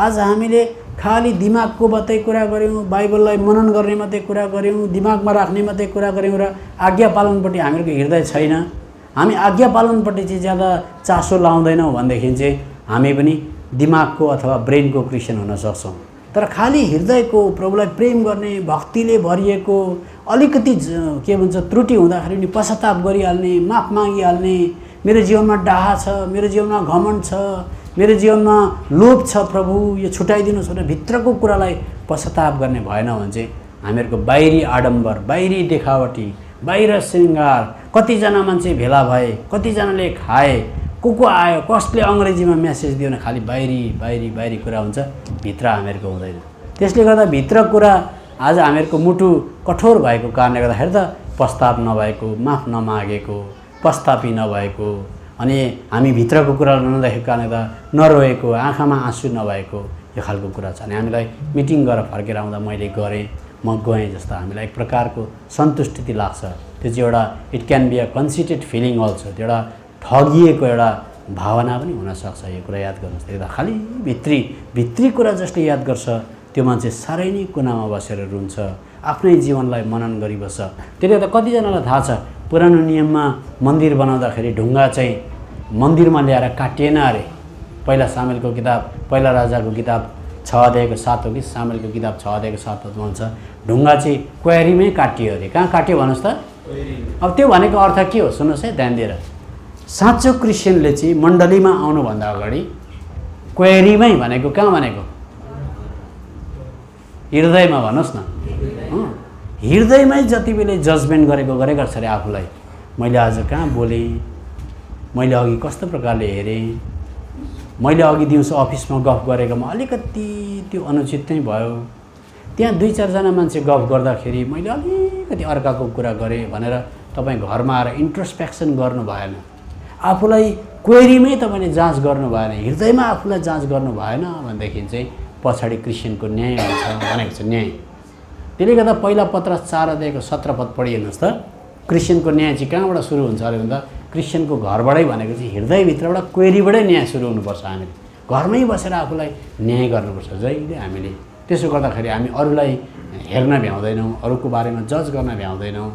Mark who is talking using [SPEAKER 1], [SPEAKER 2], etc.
[SPEAKER 1] आज हामीले खाली दिमागको मात्रै कुरा गऱ्यौँ, बाइबललाई मनन गर्ने मात्रै कुरा गऱ्यौँ, दिमागमा राख्ने मात्रै कुरा गऱ्यौँ र आज्ञा पालनपट्टि हामीहरूको हृदय छैन। हामी आज्ञा पालनपट्टि चाहिँ ज्यादा चासो लाउँदैनौँ भनेदेखि चाहिँ हामी पनि दिमागको अथवा ब्रेनको क्रिस्चियन हुन सक्छौँ। तर खाली हृदयको प्रभुलाई प्रेम गर्ने, भक्तिले भरिएको, अलिकति के भन्छ त्रुटि हुँदाखेरि पनि पश्चाताप गरिहाल्ने, माफ मागिहाल्ने, मेरो जीवनमा डाहा छ, मेरो जीवनमा घमण्ड छ, मेरो जीवनमा लोभ छ, प्रभु यो छुटाइदिनुहोस् भनेर भित्रको कुरालाई पश्चाताप गर्ने भएन भने चाहिँ हामीहरूको बाहिरी आडम्बर, बाहिरी देखावटी, बाहिर श्रृङ्गार, कतिजना मान्छे भेला भए, कतिजनाले खाए, को आयो, कसले अङ्ग्रेजीमा मेसेज दियो भने खालि बाहिरी कुरा हुन्छ, भित्र हामीहरूको हुँदैन। त्यसले गर्दा भित्र कुरा आज हामीहरूको मुटु कठोर भएको कारणले गर्दाखेरि त पश्चाताप नभएको, माफ नमागेको, पश्चातापी नभएको, अनि हामी भित्रको कुरा नदेखेको कारणले गर्दा नरोएको, आँखामा आँसु नभएको यो खालको कुरा छ। अनि हामीलाई मिटिङ गरेर फर्केर आउँदा मैले गरेँ, म गएँ जस्तो हामीलाई एक प्रकारको सन्तुष्टि लाग्छ। त्यो चाहिँ एउटा it can be a conceited feeling also, त्यो एउटा ठगिएको एउटा भावना पनि हुनसक्छ। यो कुरा याद गर्नुहोस्। त्यो खालि भित्री कुरा जसले याद गर्छ त्यो मान्छे साह्रै नै कुनामा बसेर रुन्छ, आफ्नै जीवनलाई मनन गरिबस्छ। त्यसले गर्दा कतिजनालाई थाहा छ पुरानो नियममा मन्दिर बनाउँदाखेरि ढुङ्गा चाहिँ मन्दिरमा ल्याएर काटिएन अरे। पहिला सामुएलको किताब, पहिला राजाको किताब 6 अध्यायको 7 हो कि सामुएलको किताब 6 अध्यायको 7 भन्छ ढुङ्गा चाहिँ क्वेरीमै काटियो अरे। कहाँ काट्यो भन्नुहोस् त? अब त्यो भनेको अर्थ के हो सुन्नुहोस् है ध्यान दिएर। साँचो क्रिस्चियनले चाहिँ मण्डलीमा आउनुभन्दा अगाडि क्वेरीमै भनेको कहाँ भनेको? हृदयमा भन्नुहोस् न। हृदयमै जति बेला जजमेन्ट गरेको छ अरे आफूलाई, मैले आज कहाँ बोलेँ, मैले अघि कस्तो प्रकारले हेरेँ, मैले अघि दिउँसो अफिसमा गफ गरेकोमा अलिकति त्यो अनुचित नै भयो, त्यहाँ 2-4 जना मान्छे गफ गर्दाखेरि मैले अलिकति अर्काको कुरा गरेँ भनेर तपाईँ घरमा आएर इन्ट्रोस्पेक्सन गर्नु भएन। आफूलाई क्वेरीमै तपाईँले जाँच गर्नु भएन, हृदयमा आफूलाई जाँच गर्नु भएन भनेदेखि चाहिँ पछाडि क्रिस्चियनको न्याय हुन्छ भनेको छ। न्याय त्यसले गर्दा पहिला पत्र 4 अध्यायको 17 पद पढिहेर्नुहोस् त। क्रिस्चियनको न्याय चाहिँ कहाँबाट सुरु हुन्छ अरे भन्दा क्रिस्चियनको घरबाटै भनेको चाहिँ हृदयभित्रबाट क्वेरीबाटै न्याय सुरु हुनुपर्छ। हामीले घरमै बसेर आफूलाई न्याय गर्नुपर्छ जहिले हामीले। त्यसो गर्दाखेरि हामी अरूलाई हेर्न भ्याउँदैनौँ, अरूको बारेमा जज गर्न भ्याउँदैनौँ।